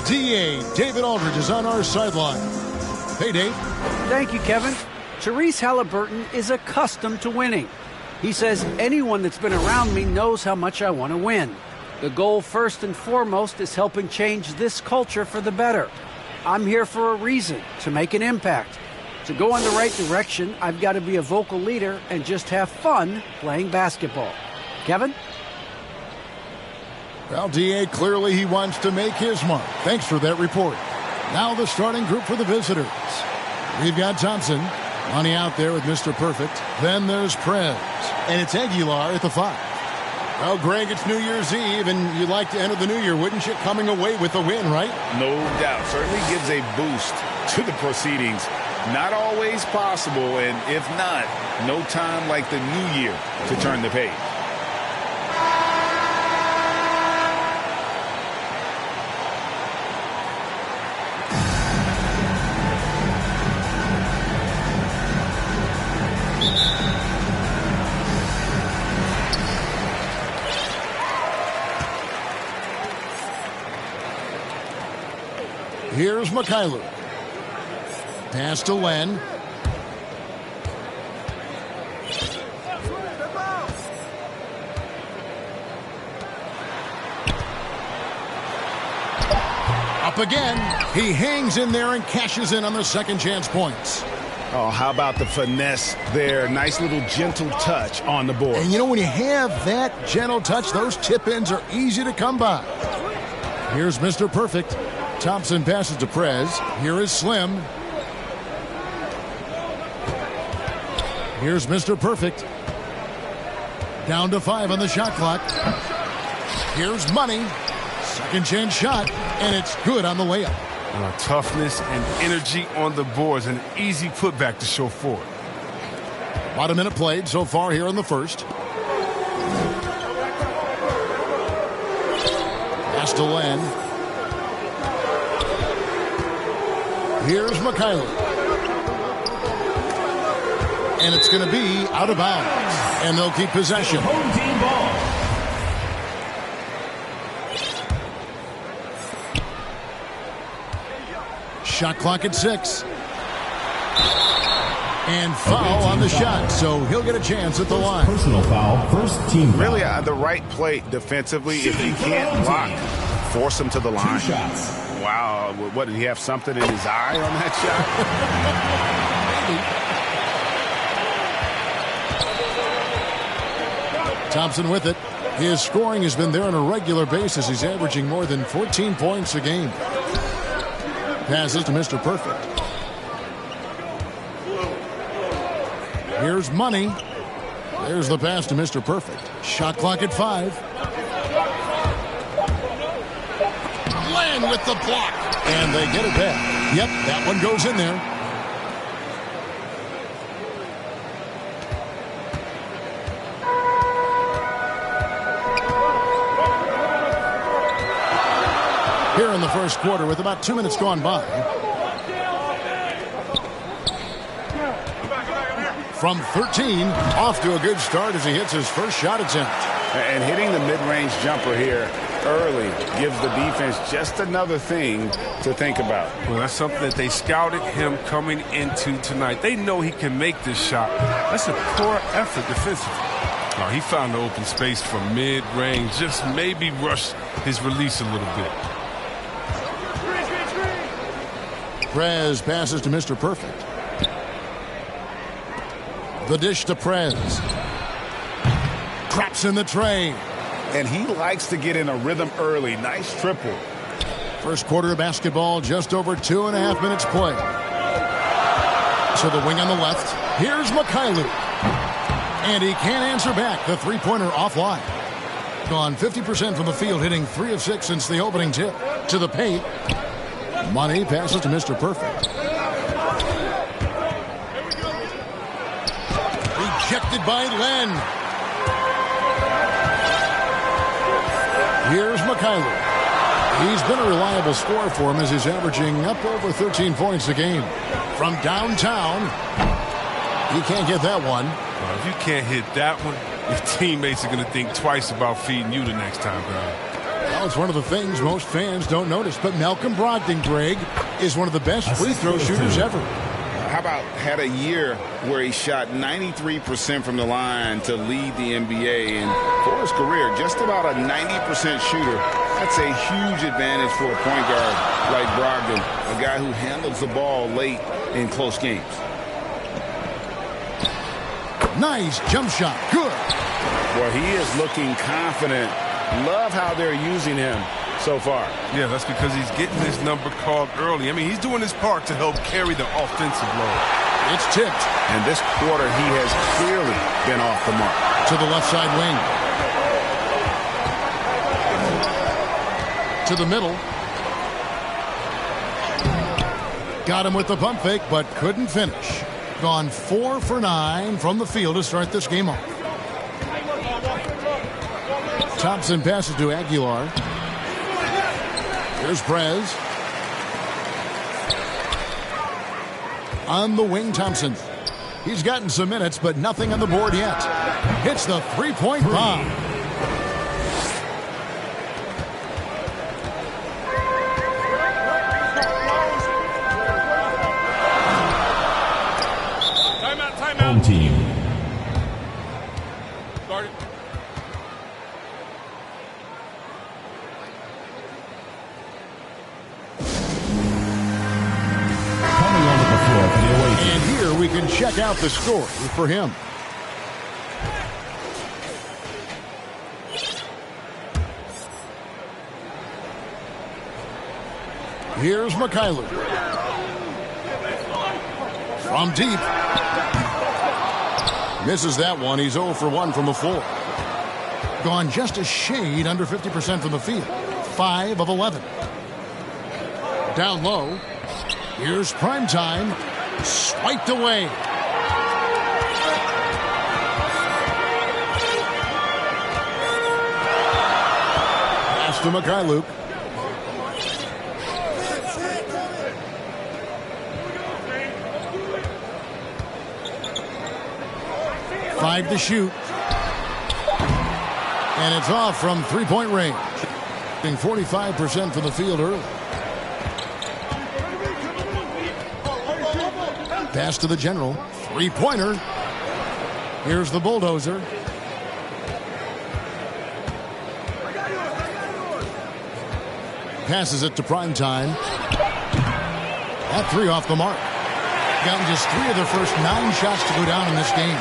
DA David Aldridge is on our sideline. Hey, Dave. Thank you, Kevin. Therese Halliburton is accustomed to winning. He says anyone that's been around me knows how much I want to win. The goal, first and foremost, is helping change this culture for the better. I'm here for a reason, to make an impact. To go in the right direction, I've got to be a vocal leader and just have fun playing basketball. Kevin? Well, DA, clearly he wants to make his mark. Thanks for that report. Now the starting group for the visitors. We've got Thompson. Money out there with Mr. Perfect. Then there's Prez. And it's Aguilar at the 5. Well, Greg, it's New Year's Eve, and you'd like to enter the new year, wouldn't you? Coming away with a win, right? No doubt. Certainly gives a boost to the proceedings. Not always possible, and if not, no time like the new year to turn the page. Here's Mikhailuk. Pass to Len. Up again. He hangs in there and cashes in on the second chance points. Oh, how about the finesse there? Nice little gentle touch on the board. And you know, when you have that gentle touch, those tip-ins are easy to come by. Here's Mr. Perfect. Thompson passes to Prez. Here is Slim. Here's Mr. Perfect. Down to 5 on the shot clock. Here's Money. Second chance shot, and it's good on the layup. Toughness and energy on the boards. An easy putback to show for it. About a minute played so far here in the first. Pass to Len. Here's Mikhailuk. And it's going to be out of bounds. And they'll keep possession. Home team ball. Shot clock at 6. And foul on the shot. So he'll get a chance at the line. Personal foul. First team foul. Really the right play defensively. If he can't block, force him to the line. 2 shots. Wow, what, did he have something in his eye on that shot? Thompson with it. His scoring has been there on a regular basis. He's averaging more than 14 points a game. Passes to Mr. Perfect. Here's Money. There's the pass to Mr. Perfect. Shot clock at 5. Len with the block. And they get it back. Yep, that one goes in there. Here in the first quarter with about 2 minutes gone by. From 13, off to a good start as he hits his first shot attempt. And hitting the mid-range jumper here early gives the defense just another thing to think about. Well, that's something that they scouted him coming into tonight. They know he can make this shot. That's a poor effort defensively. Oh, he found the open space from mid-range, just maybe rushed his release a little bit. Prez passes to Mr. Perfect. The dish to Prez. Traps in the tray. And he likes to get in a rhythm early. Nice triple. First quarter of basketball, just over 2.5 minutes play. To the wing on the left. Here's Mikhailuk. And he can't answer back. The three-pointer offline. Gone 50% from the field, hitting 3 of 6 since the opening tip. To the paint. Money passes to Mr. Perfect. Rejected by Len. Here's Mikhailuk. He's been a reliable scorer for him as he's averaging up over 13 points a game. From downtown, he can't get that one. Well, if you can't hit that one, your teammates are going to think twice about feeding you the next time, guys. Well, Well, it's one of the things most fans don't notice. But Malcolm Brogdon, Greg, is one of the best free throw shooters ever. How about had a year where he shot 93% from the line to lead the NBA, and for his career, just about a 90% shooter. That's a huge advantage for a point guard like Brogdon, a guy who handles the ball late in close games. Nice jump shot. Good. Well, he is looking confident. Love how they're using him so far. Yeah, that's because he's getting his number called early. I mean, he's doing his part to help carry the offensive load. It's tipped. And this quarter, he has clearly been off the mark. To the left side wing. To the middle. Got him with the pump fake, but couldn't finish. Gone 4 for 9 from the field to start this game off. Thompson passes to Aguilar. Here's Prez. On the wing, Thompson. He's gotten some minutes, but nothing on the board yet. Hits the three-point bomb. Timeout. Home team. Guard it. Coming onto the floor for the away team. And here we can check out the score for him. Here's Mikhailuk. From deep. Misses that one. He's 0 for 1 from the floor. Gone just a shade under 50% from the field. 5 of 11. Down low. Here's Primetime. Swiped away. Pass to Mikhailuk. Five to shoot. And it's off from three-point range. 45% from the field early. Pass to the general. Three-pointer. Here's the bulldozer. Passes it to Primetime. That three off the mark. Gotten just 3 of their first 9 shots to go down in this game.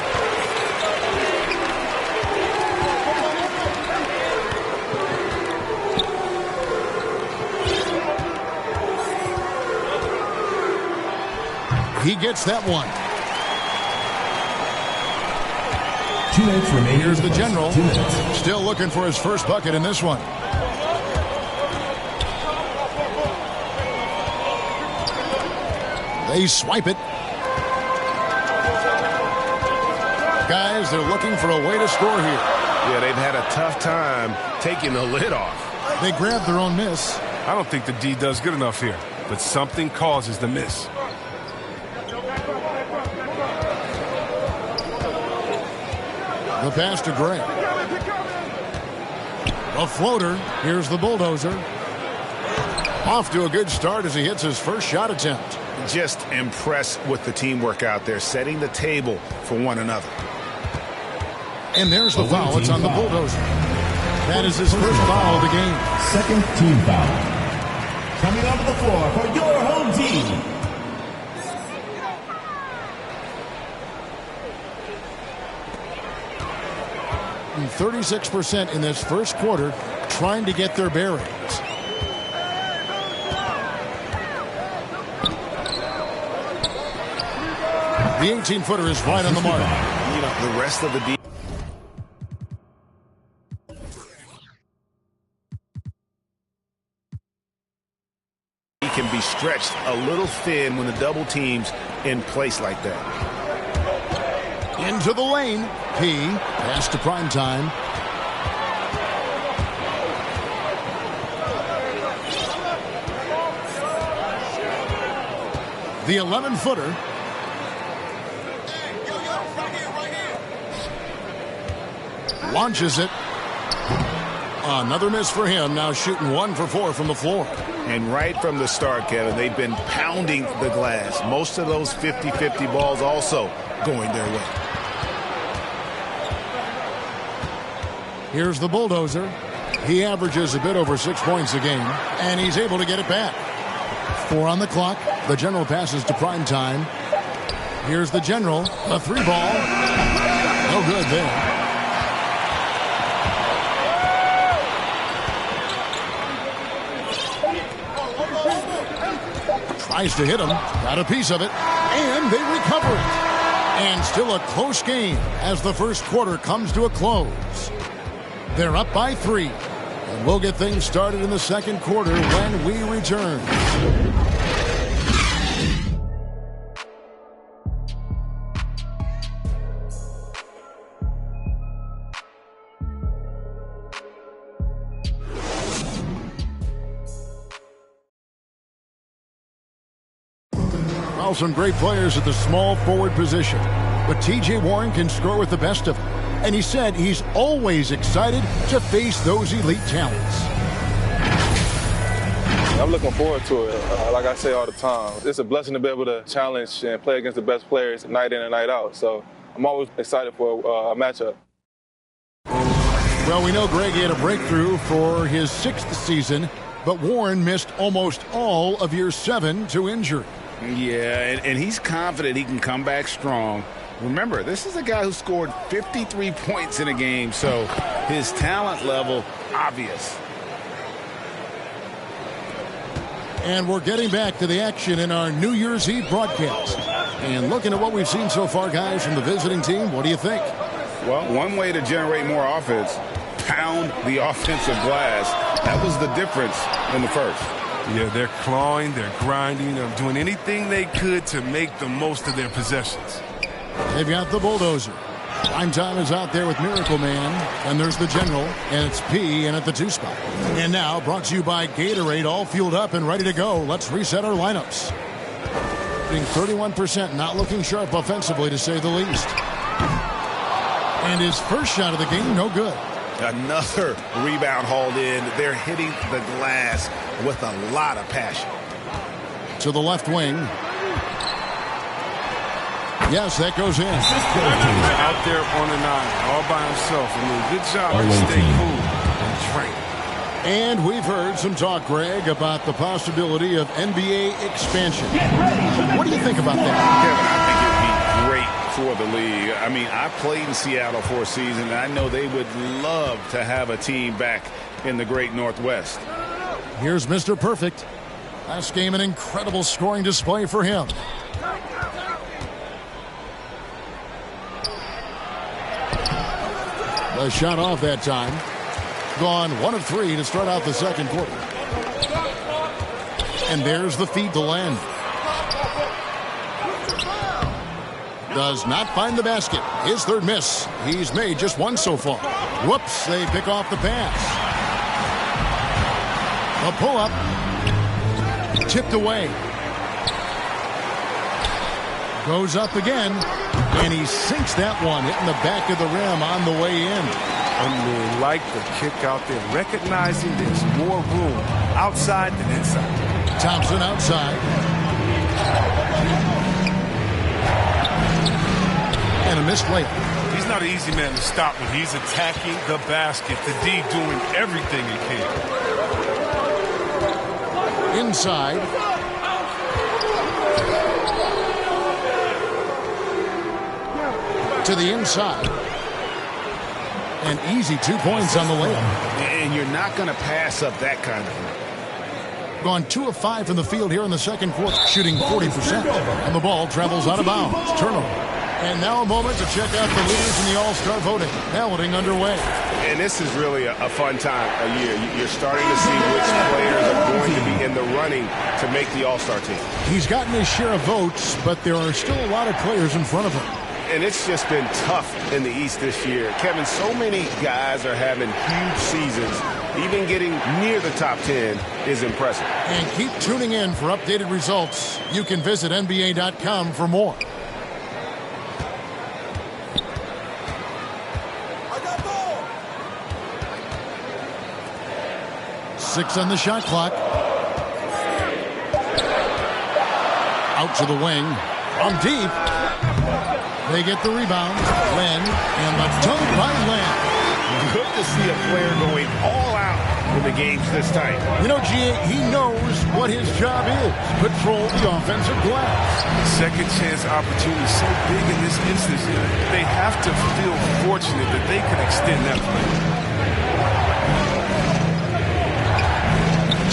He gets that one. 2 minutes remaining. Here's the general. 2 minutes. Still looking for his first bucket in this one. They swipe it. Guys, they're looking for a way to score here. Yeah, they've had a tough time taking the lid off. They grab their own miss. I don't think the D does good enough here, but something causes the miss. The pass to Gray. A floater. Here's the bulldozer. Off to a good start as he hits his first shot attempt. Just impressed with the teamwork out there, setting the table for one another. And there's the foul. It's on the bulldozer. That is his first foul of the game. Second team foul. Coming onto the floor for your home team. 36% in this first quarter, trying to get their bearings. The 18-footer is right on the mark. You know, the rest of the defense. He can be stretched a little thin when the double team's in place like that. Into the lane. P. Pass to Primetime. The 11-footer. Launches it. Another miss for him, now shooting 1 for 4 from the floor. And right from the start, Kevin, they've been pounding the glass. Most of those 50-50 balls also going their way. Here's the bulldozer. He averages a bit over 6 points a game, and he's able to get it back. 4 on the clock. The general passes to prime time. Here's the general. A 3-ball. No good there. Tries to hit him. Got a piece of it. And they recover it. And still a close game as the first quarter comes to a close. They're up by 3. And we'll get things started in the second quarter when we return. Well, some great players at the small forward position. But T.J. Warren can score with the best of them. And he said he's always excited to face those elite talents. I'm looking forward to it. Like I say all the time, it's a blessing to be able to challenge and play against the best players night in and night out. So I'm always excited for a matchup. Well, we know Greg had a breakthrough for his 6th season, but Warren missed almost all of year 7 to injury. Yeah, and he's confident he can come back strong. Remember, this is a guy who scored 53 points in a game, so his talent level, obvious. And we're getting back to the action in our New Year's Eve broadcast. And looking at what we've seen so far, guys, from the visiting team, what do you think? Well, one way to generate more offense, pound the offensive glass. That was the difference in the first. Yeah, they're clawing, they're grinding, they're doing anything they could to make the most of their possessions. They've got the bulldozer. Prime time is out there with Miracle Man. And there's the general. And it's P in at the 2 spot. And now brought to you by Gatorade, all fueled up and ready to go. Let's reset our lineups. Being 31%, not looking sharp offensively to say the least. And his first shot of the game, no good. Another rebound hauled in. They're hitting the glass with a lot of passion. To the left wing. Yes, that goes in. Out there on the 9, all by himself. I mean, good job to stay cool and train. And we've heard some talk, Greg, about the possibility of NBA expansion. What do you think about that? Kevin, I think it'd be great for the league. I mean, I played in Seattle for a season, and I know they would love to have a team back in the great Northwest. Here's Mr. Perfect. Last game, an incredible scoring display for him. The shot off that time. Gone 1 of 3 to start out the second quarter. And there's the feed to Len. Does not find the basket. His 3rd miss. He's made just 1 so far. Whoops, they pick off the pass. A pull-up. Tipped away. Goes up again. And he sinks that one, hitting the back of the rim on the way in. I mean, like the kick out there, recognizing there's more room outside than inside. Thompson outside. And a missed layup. He's not an easy man to stop when he's attacking the basket. The D doing everything he can. Inside. To the inside. An easy 2 points on the layup. And you're not going to pass up that kind of thing. Gone 2 of 5 from the field here in the second quarter, shooting 40%. And the ball travels out of bounds. Turnover. And now a moment to check out the leaders in the All-Star voting. Balloting underway. And this is really a fun time of year. You're starting to see which players are going to be in the running to make the All-Star team. He's gotten his share of votes, but there are still a lot of players in front of him. And it's just been tough in the East this year. Kevin, so many guys are having huge seasons. Even getting near the top 10 is impressive. And keep tuning in for updated results. You can visit NBA.com for more. 6 on the shot clock. Out to the wing. From deep. They get the rebound. Len, and the dunk by Len. Good to see a player going all out when the game's this tight. You know, G.A., he knows what his job is. Patrol the offensive glass. Second chance opportunity so big in this instance. They have to feel fortunate that they can extend that play.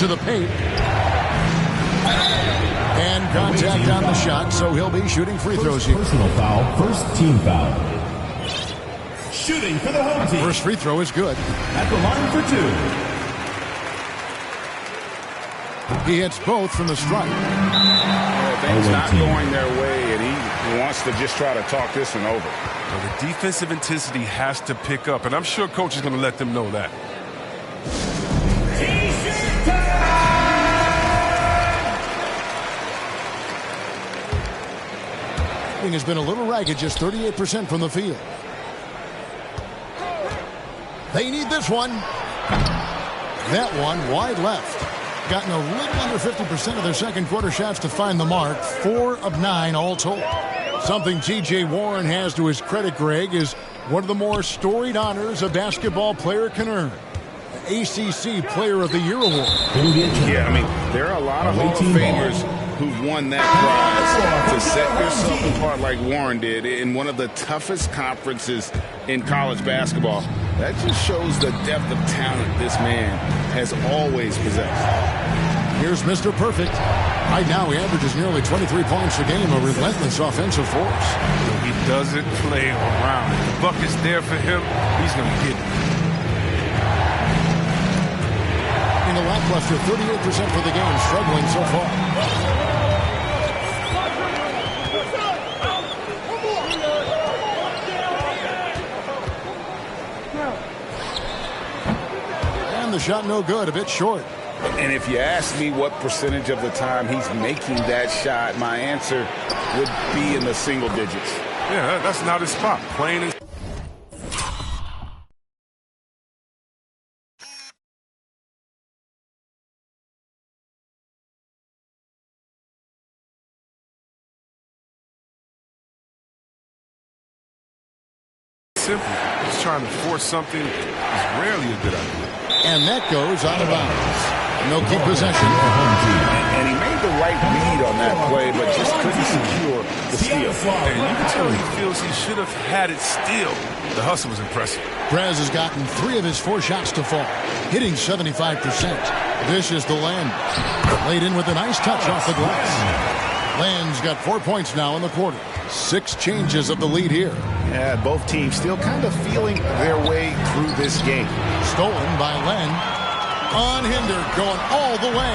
To the paint. And contact on the shot, so he'll be shooting free throws here. Personal foul, first team foul. Shooting for the home team. First free throw is good. At the line for 2. He hits both from the stripe. Things not going their way, and he wants to just try to talk this one over. Well, the defensive intensity has to pick up, and I'm sure coach is going to let them know that. Has been a little ragged, just 38% from the field. They need this one. That one wide left. Gotten a little under 50% of their second quarter shots to find the mark. 4 of 9 all told. Something T.J. Warren has to his credit, Greg, is one of the more storied honors a basketball player can earn. The ACC Player of the Year award. Yeah, I mean, there are a lot of Hall of Famers who've won that prize. To set yourself apart like Warren did in one of the toughest conferences in college basketball, that just shows the depth of talent this man has always possessed. Here's Mr. Perfect. Right now he averages nearly 23 points a game, a relentless offensive force. He doesn't play around. If the bucket's there for him, he's going to get it. In the lackluster 38% for the game, struggling so far. And the shot no good, a bit short. And if you ask me what percentage of the time he's making that shot, my answer would be in the single digits. Yeah, that's not his spot. Plain and simple. Just trying to force something is rarely a good idea. And that goes out of bounds. No keep possession. And he made the right read on that play, but just couldn't secure the steal. And you can tell he feels he should have had it still. The hustle was impressive. Perez has gotten 3 of his 4 shots to fall, hitting 75%. This is the land. Laid in with a nice touch off the glass. Land's got 4 points now in the quarter. 6 changes of the lead here. Yeah, both teams still kind of feeling their way through this game. Stolen by Len. Unhindered, going all the way.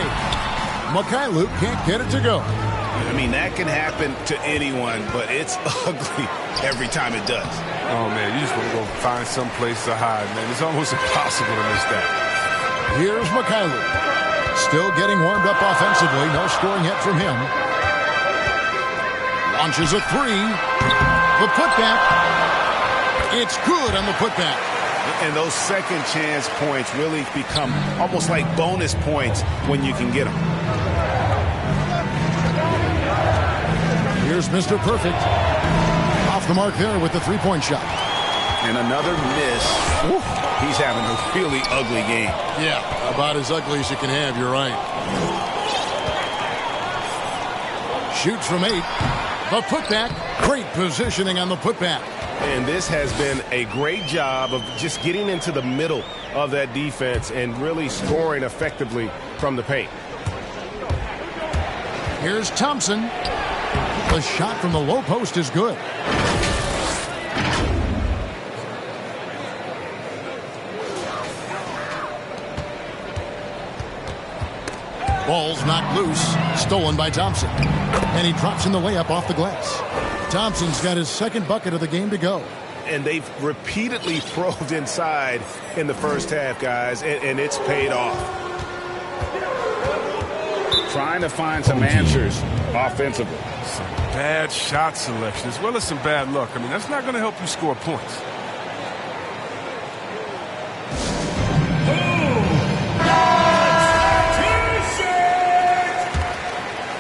Mikhailuk can't get it to go. I mean, that can happen to anyone, but it's ugly every time it does. Oh, man, you just want to go find some place to hide, man. It's almost impossible to miss that. Here's Mikhailuk. Still getting warmed up offensively. No scoring yet from him. Launches a 3. The putback. It's good on the putback. And those second chance points really become almost like bonus points when you can get them. Here's Mr. Perfect. Off the mark there with the 3-point shot. And another miss. Woo. He's having a really ugly game. Yeah, about as ugly as you can have, you're right. Shoots from 8. The putback. Great positioning on the putback. And this has been a great job of just getting into the middle of that defense and really scoring effectively from the paint. Here's Thompson. The shot from the low post is good. Ball's knocked loose. Stolen by Thompson. And he drops in the layup off the glass. Thompson's got his second bucket of the game to go. And they've repeatedly probed inside in the first half, guys, and it's paid off. Trying to find some answers offensively. Some bad shot selection as well as some bad luck. I mean, that's not going to help you score points.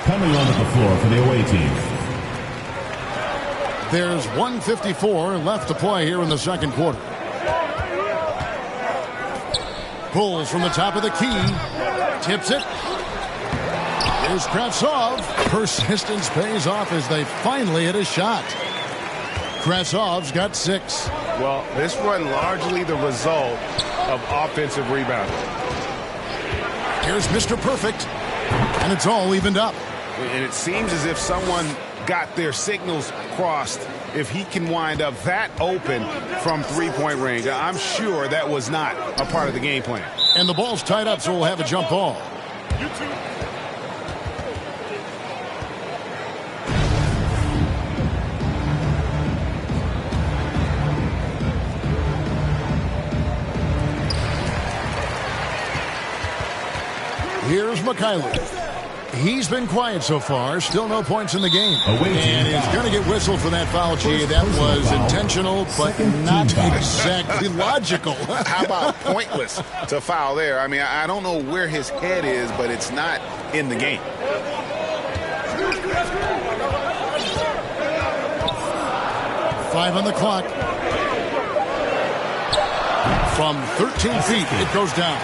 Coming onto the floor for the away team. There's 1:54 left to play here in the second quarter. Pulls from the top of the key. Tips it. Here's Krasov. Persistence pays off as they finally hit a shot. Krasov's got 6. Well, this run largely the result of offensive rebounding. Here's Mr. Perfect. And it's all evened up. And it seems as if someone got their signals crossed. If he can wind up that open from three-point range, I'm sure that was not a part of the game plan. And the ball's tied up, so we'll have a jump ball. Here's Mikhailuk. He's been quiet so far. Still no points in the game. And he's going to get whistled for that foul, G. That was intentional, but not exactly logical. How about pointless to foul there? I mean, I don't know where his head is, but it's not in the game. Five on the clock. From 13 feet, it goes down.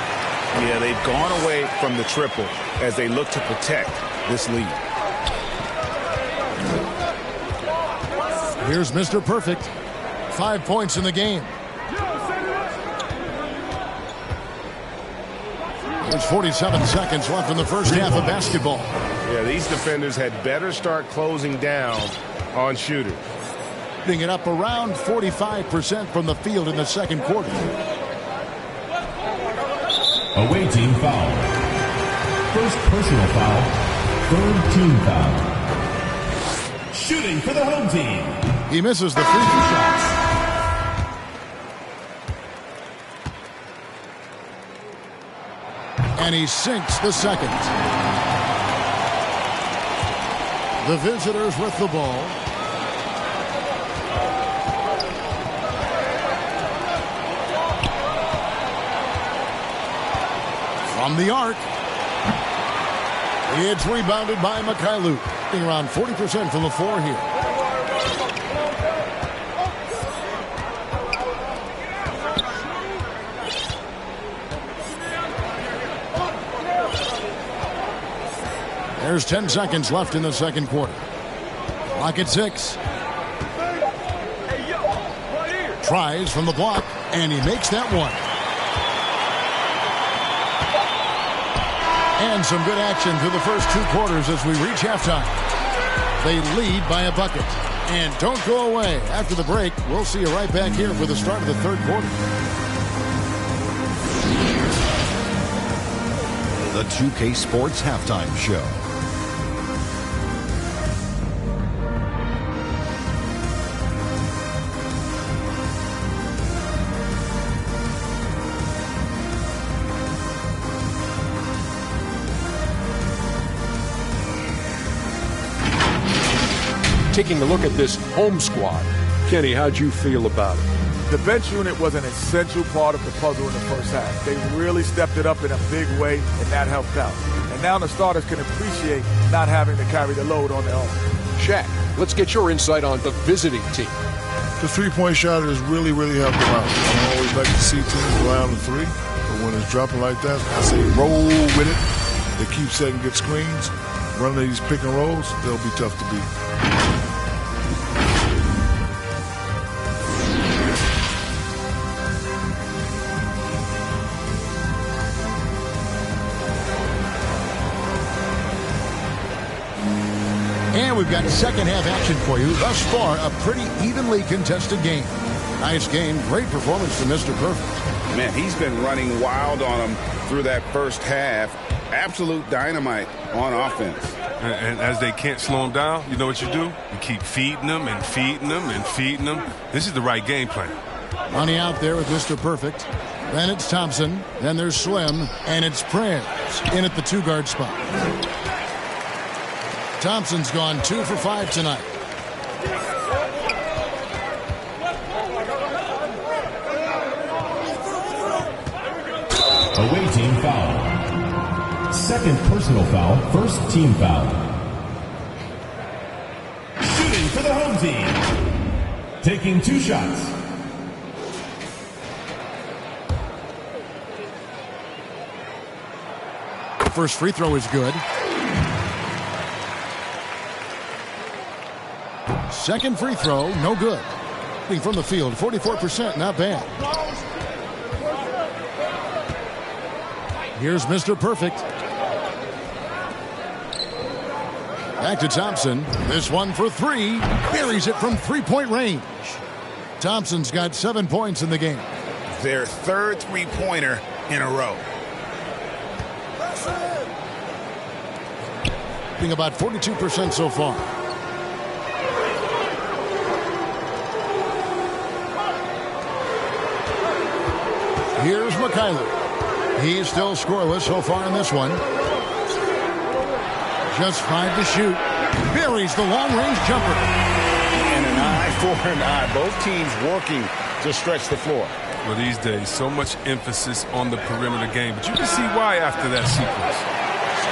Yeah, they've gone away from the triple as they look to protect this lead. Here's Mr. Perfect. 5 points in the game. There's 47 seconds left in the first half of basketball. Yeah, these defenders had better start closing down on shooters. Putting it up around 45% from the field in the second quarter. Away team foul. First personal foul. Third team foul. Shooting for the home team. He misses the free throw shot. And he sinks the second. The visitors with the ball. From the arc. It's rebounded by Mikhailuk. Around 40% from the floor here. There's 10 seconds left in the second quarter. Clock at 6. Tries from the block, and he makes that one. And some good action through the first 2 quarters as we reach halftime. They lead by a bucket. And don't go away. After the break, we'll see you right back here for the start of the third quarter. The 2K Sports Halftime Show. Taking a look at this home squad. Kenny, how'd you feel about it? The bench unit was an essential part of the puzzle in the first half. They really stepped it up in a big way, and that helped out. And now the starters can appreciate not having to carry the load on their own. Shaq, let's get your insight on the visiting team. The three-point shot has really helped them out. I always like to see teams go out on 3, but when it's dropping like that, I say roll with it. They keep setting good screens. Running these pick and rolls, they'll be tough to beat. And we've got second half action for you. Thus far, a pretty evenly contested game. Nice game. Great performance from Mr. Perfect. Man, he's been running wild on them through that first half. Absolute dynamite on offense. And as they can't slow him down, you know what you do? You keep feeding them and feeding them and feeding them. This is the right game plan. Money out there with Mr. Perfect. Then it's Thompson. Then there's Slim. And it's Prez in at the 2-guard spot. Thompson's gone 2 for 5 tonight. Away team foul. Second personal foul. First team foul. for the home team. Taking 2 shots. First free throw is good. Second free throw, no good. From the field, 44%, not bad. Here's Mr. Perfect. Back to Thompson. This one for 3. Buries it from 3-point range. Thompson's got 7 points in the game. Their third three-pointer in a row. Being about 42% so far. Here's Mikhailuk. He's still scoreless so far in this one. Just 5 to shoot. Buries the long-range jumper. And an eye for an eye. Both teams working to stretch the floor. Well, these days, so much emphasis on the perimeter game. But you can see why after that sequence.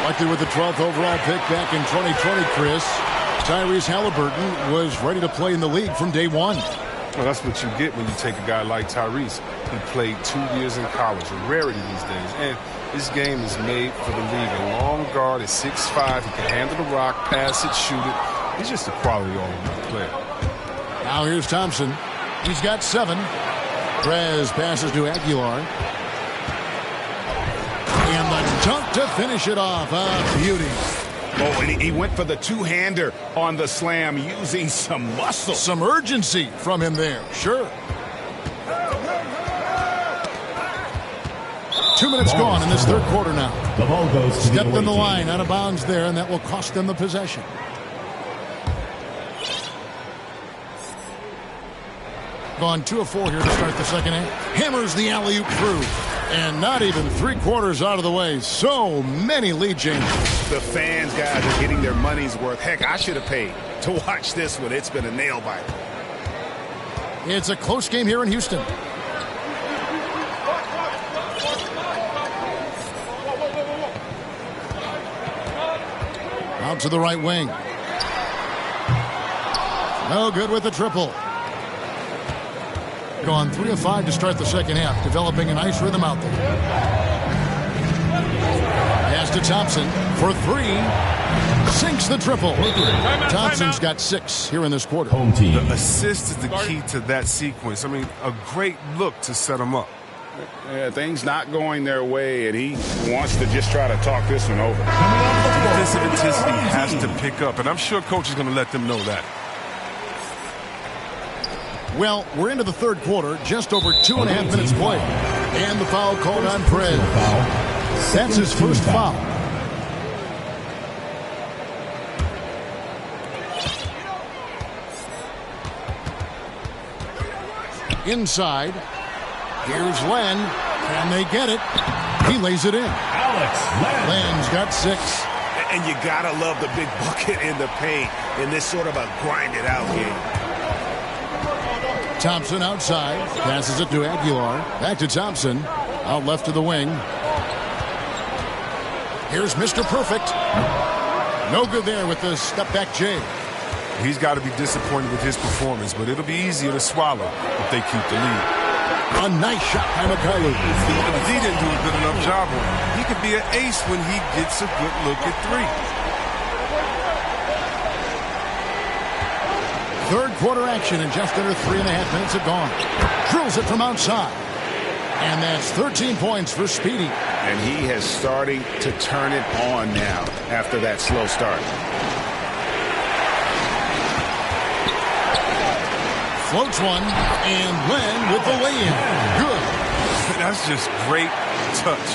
Selected with the 12th overall pick back in 2020, Chris, Tyrese Halliburton was ready to play in the league from day one. Well, that's what you get when you take a guy like Tyrese. He played 2 years in college, a rarity these days. And this game is made for the league. A long guard at 6'5". He can handle the rock, pass it, shoot it. He's just a quality all-around player. Now here's Thompson. He's got 7. Perez passes to Aguilar. And the dunk to finish it off. A beauty. Oh, and he went for the two-hander on the slam using some muscle. Some urgency from him there. Sure. 2 minutes gone in this third quarter now. The ball goes to Stepped in the team. line, out of bounds there, and that will cost them the possession. Gone 2 of 4 here to start the second half. Hammers the alley-oop through. And not even 3/4 out of the way. So many lead changes. The fans, guys, are getting their money's worth. Heck, I should have paid to watch this one. It's been a nail-biter. It's a close game here in Houston. Out to the right wing. No good with the triple. Gone 3 of 5 to start the second half, developing a nice rhythm out there. Pass to Thompson for 3. Sinks the triple. Thompson's got 6 here in this quarter. Home team. The assist is the key to that sequence. I mean, a great look to set him up. Yeah, things not going their way, and he wants to just try to talk this one over. Defensive intensity has to pick up, and I'm sure coach is going to let them know that. Well, we're into the third quarter, just over 2.5 minutes played. And the foul called on Perez. That's his first foul. Inside. Here's Len. Can they get it? He lays it in. Len's got 6. And you gotta love the big bucket in the paint in this sort of a grind-it-out game. Thompson outside. Passes it to Aguilar. Back to Thompson. Out left to the wing. Here's Mr. Perfect. No good there with the step-back J. He's got to be disappointed with his performance, but it'll be easier to swallow if they keep the lead. A nice shot by Mikhailuk. He didn't do a good enough job on it. He could be an ace when he gets a good look at 3. Third quarter action, and just under 3.5 minutes have gone. Drills it from outside. And that's 13 points for Speedy. And he has starting to turn it on now after that slow start. Floats one, and Len with the lay-in. Good. That's just great touch.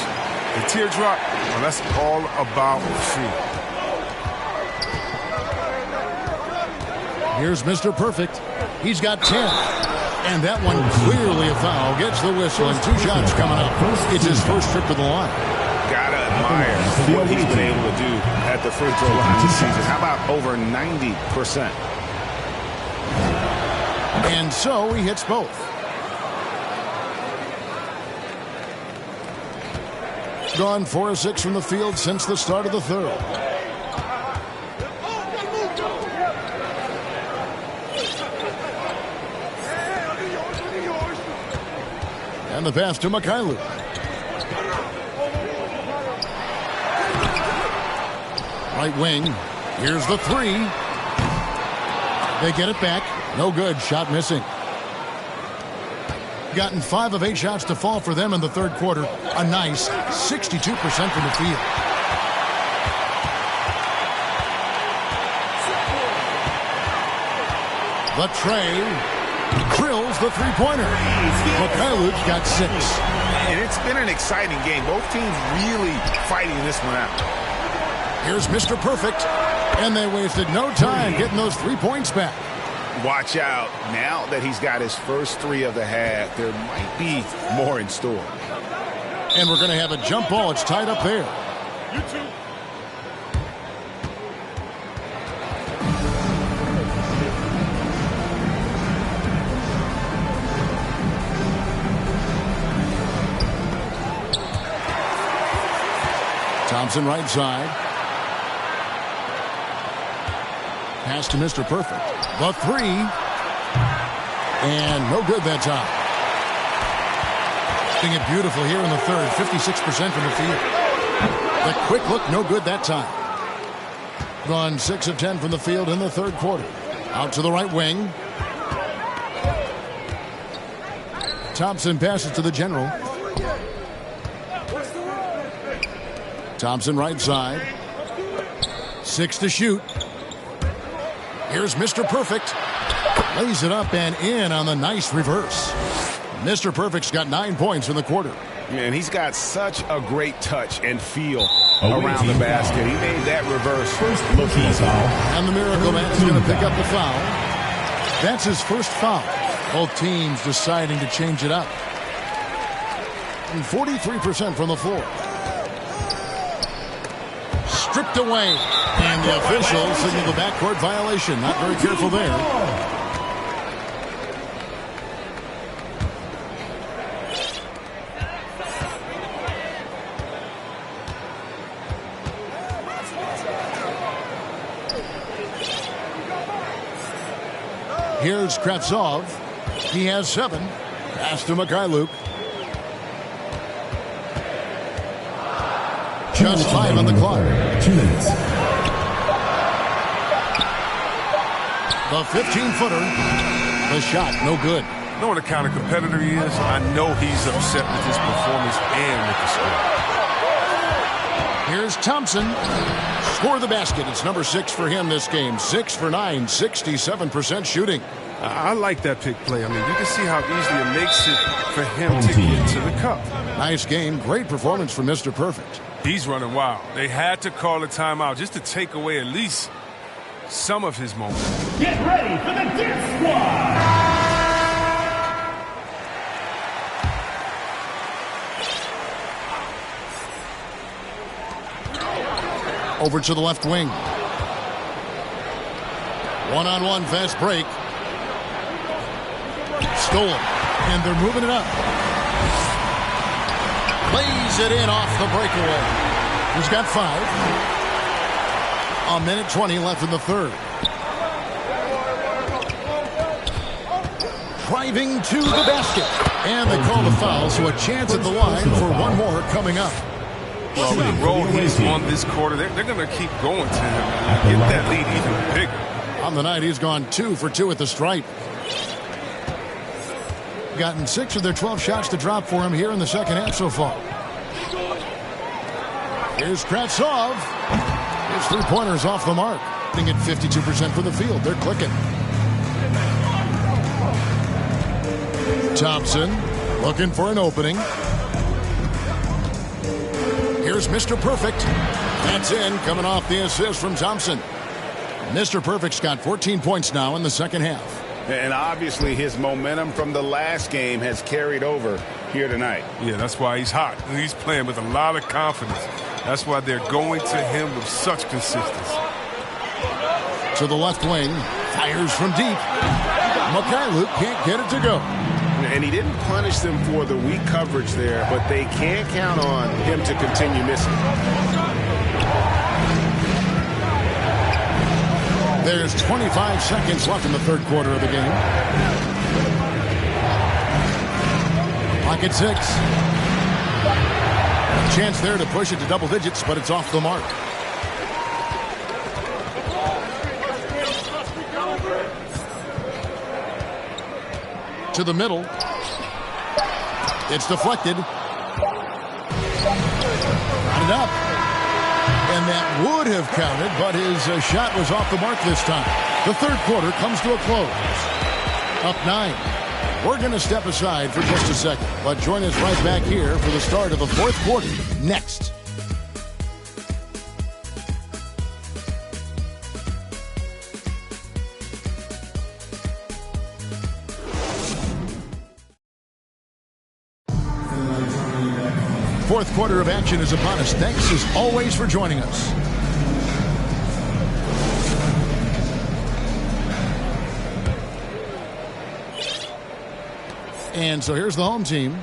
The teardrop, well, that's all about feel. Here's Mr. Perfect. He's got 10. And that one clearly a foul. Gets the whistle, and 2 shots coming up. It's his first trip to the line. Gotta admire what he's been able to do at the free throw line this season. How about over 90%? And so he hits both. Gone 4 of 6 from the field since the start of the third. On the pass to Mikhailuk. Right wing. Here's the three. They get it back. No good. Shot missing. Gotten 5 of 8 shots to fall for them in the third quarter. A nice 62% from the field. The tray drills the three-pointer. Mikhailuk got 6. And it's been an exciting game. Both teams really fighting this one out. Here's Mr. Perfect. And they wasted no time getting those 3 points back. Watch out. Now that he's got his first 3 of the half, there might be more in store. And we're going to have a jump ball. It's tied up there. You too. Thompson right side. Pass to Mr. Perfect. The three. And no good that time. Doing it beautiful here in the third. 56% from the field. The quick look, no good that time. Gone 6 of 10 from the field in the third quarter. Out to the right wing. Thompson passes to the general. Thompson right side. 6 to shoot. Here's Mr. Perfect. Lays it up and in on the nice reverse. Mr. Perfect's got 9 points in the quarter. Man, he's got such a great touch and feel around the basket. He made that reverse look easy. And the Miracle Man is going to pick up the foul. That's his first foul. Both teams deciding to change it up. And 43% from the floor. Stripped away. And the officials signal the backcourt violation. Not very careful there. Here's Kravtsov. He has 7. Pass to Mikhailuk. Just 5 on the clock. 2 minutes. The 15-footer. The shot, no good. Knowing the kind of competitor he is, I know he's upset with his performance and with the score. Here's Thompson. Score the basket. It's number 6 for him this game. 6 for 9, 67% shooting. I like that pick play. I mean, you can see how easily it makes it for him to get to the cup. Nice game. Great performance from Mr. Perfect. He's running wild. They had to call a timeout just to take away at least some of his moment. Get ready for the Dance Squad! Over to the left wing. One-on-one fast break. Stolen. And they're moving it up. Plays it in off the breakaway. He's got 5. A minute 20 left in the third. Driving to the basket. And they call the foul, so a chance at the line for one more coming up. Well, the role he's on this quarter, they're going to keep going to him and get that lead even bigger. On the night, he's gone 2 for 2 at the stripe. Gotten 6 of their 12 shots to drop for him here in the second half so far. Here's Kravtsov. His 3-pointers off the mark. Hitting at 52% from the field. They're clicking. Thompson looking for an opening. Here's Mr. Perfect. That's in, coming off the assist from Thompson. Mr. Perfect's got 14 points now in the second half. And obviously his momentum from the last game has carried over here tonight. Yeah, that's why he's hot. He's playing with a lot of confidence. That's why they're going to him with such consistency. To the left wing. Fires from deep. Mikhailuk can't get it to go. And he didn't punish them for the weak coverage there, but they can't count on him to continue missing. There's 25 seconds left in the third quarter of the game. Clock at 6. Chance there to push it to double digits, but it's off the mark. To the middle. It's deflected. Got it up. And that would have counted, but his shot was off the mark this time. The third quarter comes to a close. Up 9. We're going to step aside for just a second, but join us right back here for the start of the fourth quarter next. Fourth quarter of action is upon us. Thanks as always for joining us. And so here's the home team.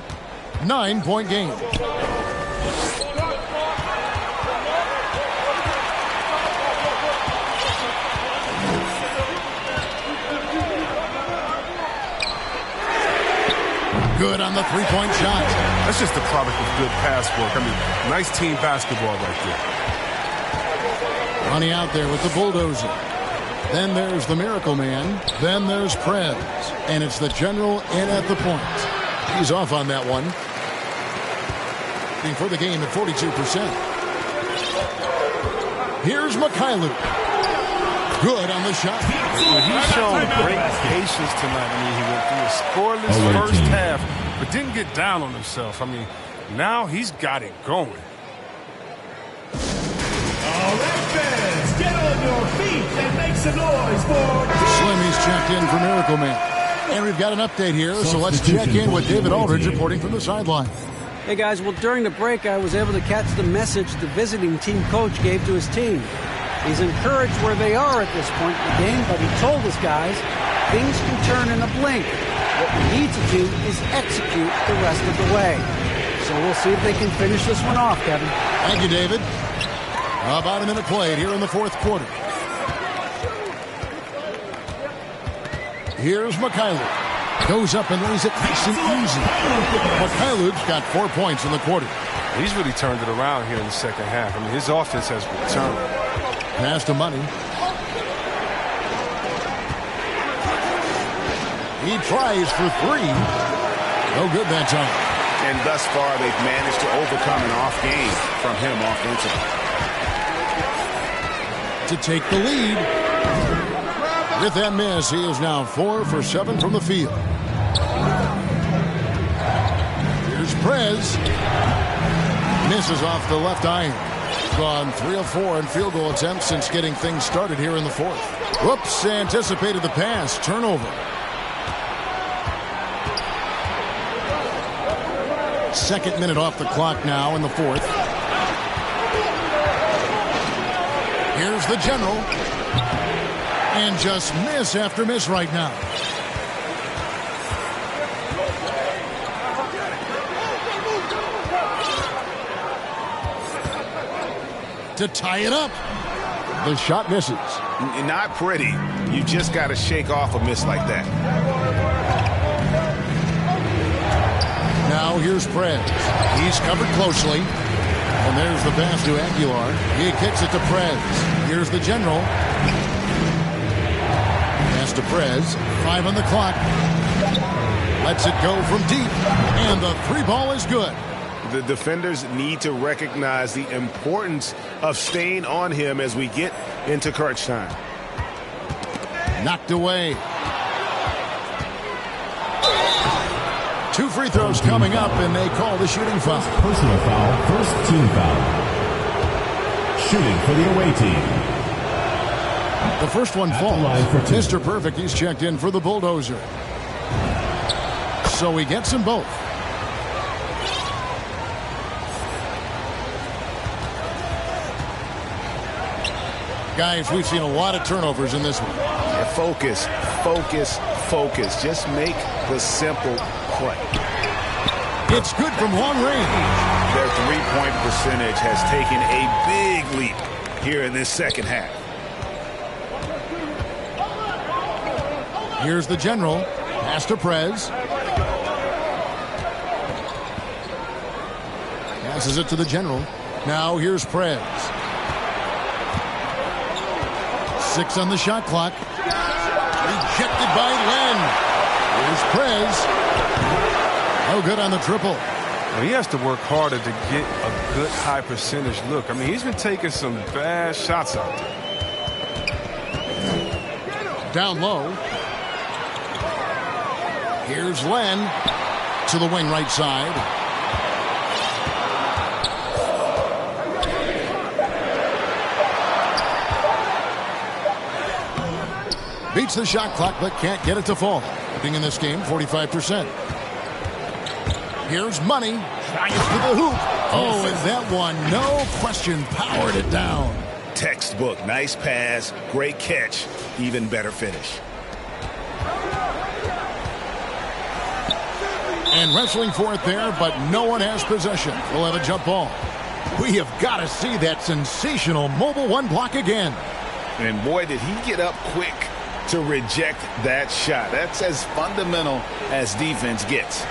9-point game. Good on the three-point shot. That's just the product of good pass work. I mean, nice team basketball right there. Ronnie out there with the bulldozer. Then there's the Miracle Man. Then there's Prez. And it's the general in at the point. He's off on that one. For the game at 42%. Here's Mikhailuk. Good on the shot. He's shown great patience tonight. I mean, he went through a scoreless first half, but didn't get down on himself. I mean, now he's got it going. All right, fans, get on your feet and make some noise for Slimy's checked in for Miracle Man. And we've got an update here, so let's check in with David Aldridge reporting from the sideline. Hey, guys, well, during the break, I was able to catch the message the visiting team coach gave to his team. He's encouraged where they are at this point in the game, but he told his guys things can turn in a blink. What we need to do is execute the rest of the way. So we'll see if they can finish this one off, Kevin. Thank you, David. About a minute played here in the fourth quarter. Here's Mikhailuk. Goes up and lays it nice and easy. Mikhailuk's got 4 points in the quarter. He's really turned it around here in the second half. I mean, his offense has returned. Pass to Money. He tries for 3. No good that time. And thus far, they've managed to overcome an off game from him offensively. To take the lead. With that miss, he is now 4 for 7 from the field. Here's Prez. Misses off the left iron. Gone 3 of 4 in field goal attempts since getting things started here in the fourth. Whoops, anticipated the pass. Turnover. Second minute off the clock now in the fourth. Here's the general. And just miss after miss right now. To tie it up. The shot misses. Not pretty. You just got to shake off a miss like that. Now here's Prez. He's covered closely. And there's the pass to Aguilar. He kicks it to Prez. Here's the general. Pass to Prez. 5 on the clock. Lets it go from deep. And the 3-ball is good. The defenders need to recognize the importance of staying on him as we get into crunch time. Knocked away. 2 free throws coming up, and they call the shooting foul. Personal foul, first team foul. Shooting for the away team. The first one falls. Mr. Perfect, he's checked in for the bulldozer. So he gets them both. Guys, we've seen a lot of turnovers in this one. Yeah, focus, focus, focus. Just make the simple play. It's good from long range. Their three-point percentage has taken a big leap here in this second half. Here's the general. Pass to Prez. Passes it to the general. Now here's Prez. 6 on the shot clock. Rejected by Len. Here's Prez. No good on the triple. Well, he has to work harder to get a good high percentage look. I mean, he's been taking some bad shots out there. Down low. Here's Len to the wing right side. Beats the shot clock, but can't get it to fall. Being in this game, 45%. Here's Money. Tries to the hoop. Oh, and that one, no question, powered it down. Textbook. Nice pass. Great catch. Even better finish. And wrestling for it there, but no one has possession. We'll have a jump ball. We have got to see that sensational mobile one block again. And boy, did he get up quick to reject that shot. That's as fundamental as defense gets.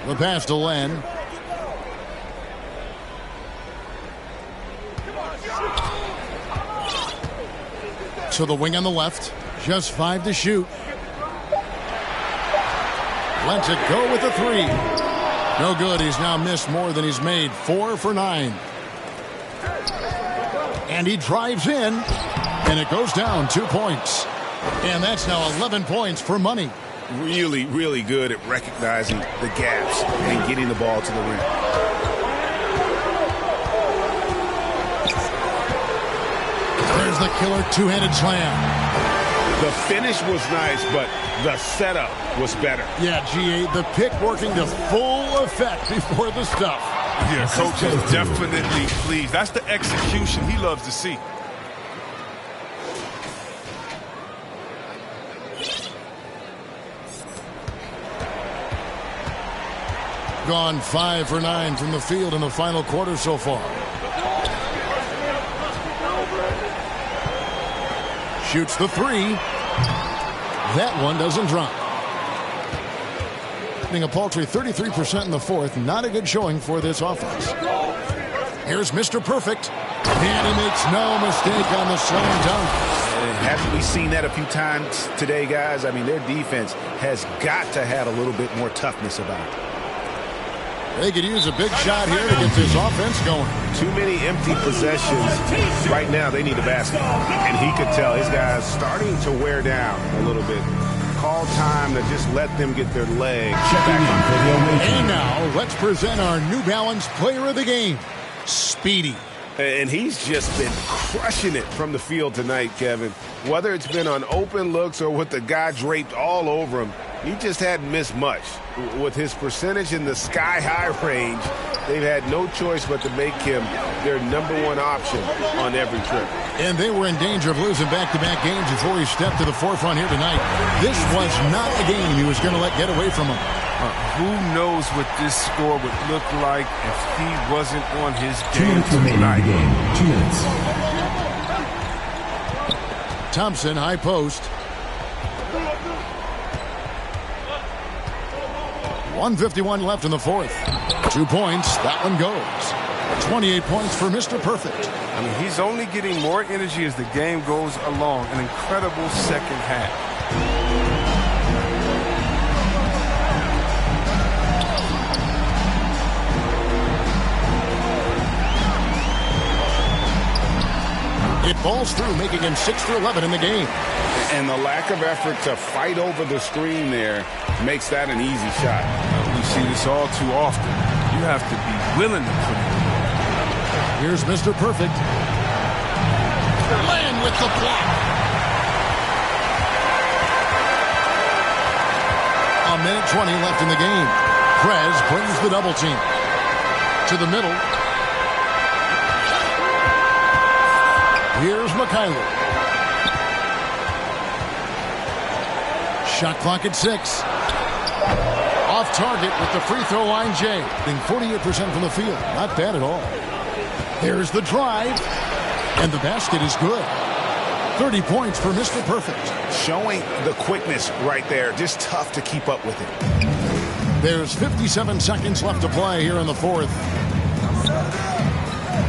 The pass to Len. To the wing on the left. Just 5 to shoot. Lets it go with the 3. No good. He's now missed more than he's made. 4 for 9. And he drives in. And it goes down 2 points. And that's now 11 points for Money. Really, really good at recognizing the gaps and getting the ball to the rim. There's the killer two-handed slam. The finish was nice, but the setup was better. Yeah, G.A., the pick working to full effect before the stuff. Yeah, coach is definitely pleased. That's the execution he loves to see. Gone 5 for 9 from the field in the final quarter so far. Shoots the 3. That one doesn't drop. Hitting a paltry 33% in the fourth. Not a good showing for this offense. Here's Mr. Perfect. And he makes no mistake on the slam dunk. Haven't we seen that a few times today, guys? I mean, their defense has got to have a little bit more toughness about it. They could use a big shot here to get this offense going. Too many empty possessions. Right now, they need a basket. And he could tell his guys starting to wear down a little bit. Call time to just let them get their legs back. And now, let's present our New Balance player of the game, Speedy. And he's just been crushing it from the field tonight, Kevin. Whether it's been on open looks or with the guy draped all over him, he just hadn't missed much. With his percentage in the sky-high range, they've had no choice but to make him their #1 option on every trip. And they were in danger of losing back-to-back games before he stepped to the forefront here tonight. This was not a game he was going to let get away from him. Who knows what this score would look like if he wasn't on his game tonight. 2 minutes. Thompson, high post. 1:51 left in the fourth. 2 points. That one goes. 28 points for Mr. Perfect. I mean, he's only getting more energy as the game goes along. An incredible second half. It falls through, making him 6 for 11 in the game. And the lack of effort to fight over the screen there makes that an easy shot. We see this all too often. You have to be willing to put it in. Here's Mr. Perfect. Len with the block. A minute 20 left in the game. Prez brings the double team. To the middle. Here's Mikhailuk. Shot clock at 6. Off target with the free throw line, Jay. 48% from the field. Not bad at all. There's the drive. And the basket is good. 30 points for Mr. Perfect. Showing the quickness right there. Just tough to keep up with it. There's 57 seconds left to play here in the fourth.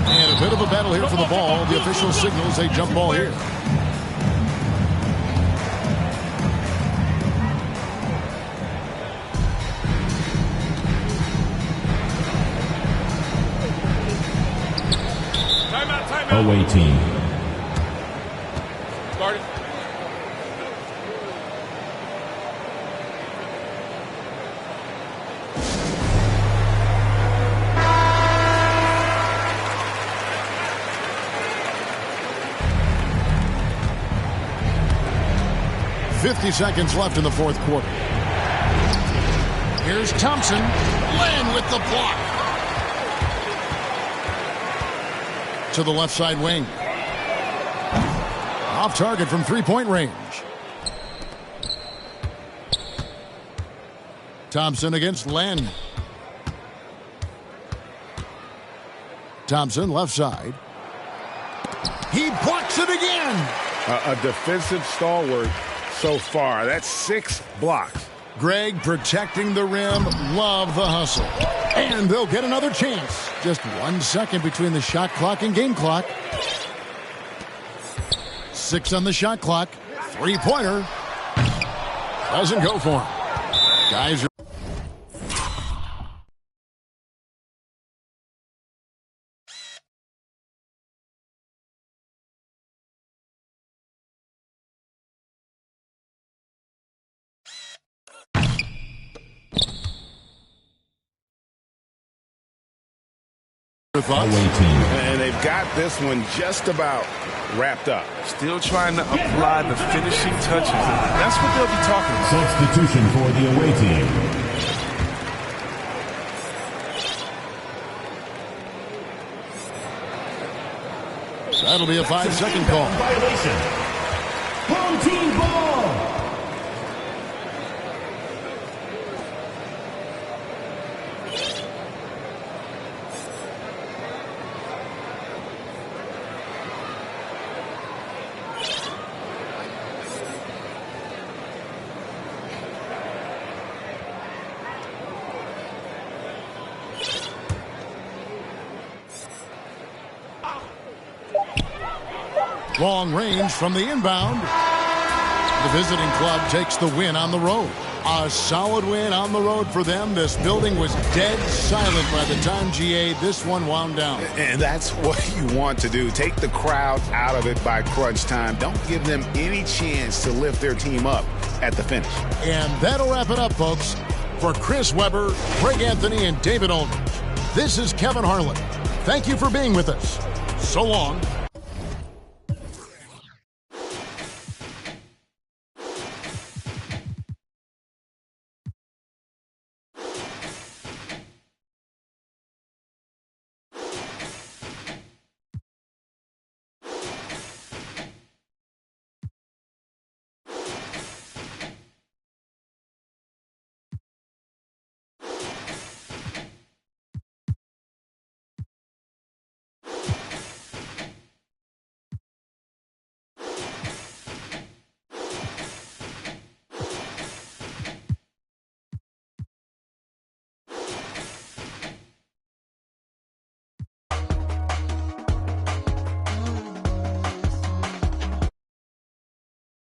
And a bit of a battle here for the ball. The official signals a jump ball here. Away team. Started. Seconds left in the fourth quarter. Here's Thompson. Len with the block. To the left side wing. Off target from three-point range. Thompson against Len. Thompson left side. He blocks it again. A defensive stalwart so far. That's 6 blocks. Greg protecting the rim. Love the hustle. And they'll get another chance. Just 1 second between the shot clock and game clock. 6 on the shot clock. Three-pointer. Doesn't go for him. Guys are... And they've got this one just about wrapped up. Still trying to apply the finishing touches. That's what they'll be talking about. Substitution for the away team. That'll be a 5-second call. Violation. Home team ball. Long range from the inbound. The visiting club takes the win on the road. A solid win on the road for them. This building was dead silent by the time, GA, this one wound down. And that's what you want to do. Take the crowd out of it by crunch time. Don't give them any chance to lift their team up at the finish. And that'll wrap it up, folks. For Chris Webber, Craig Anthony, and David Aldridge, this is Kevin Harlan. Thank you for being with us. So long.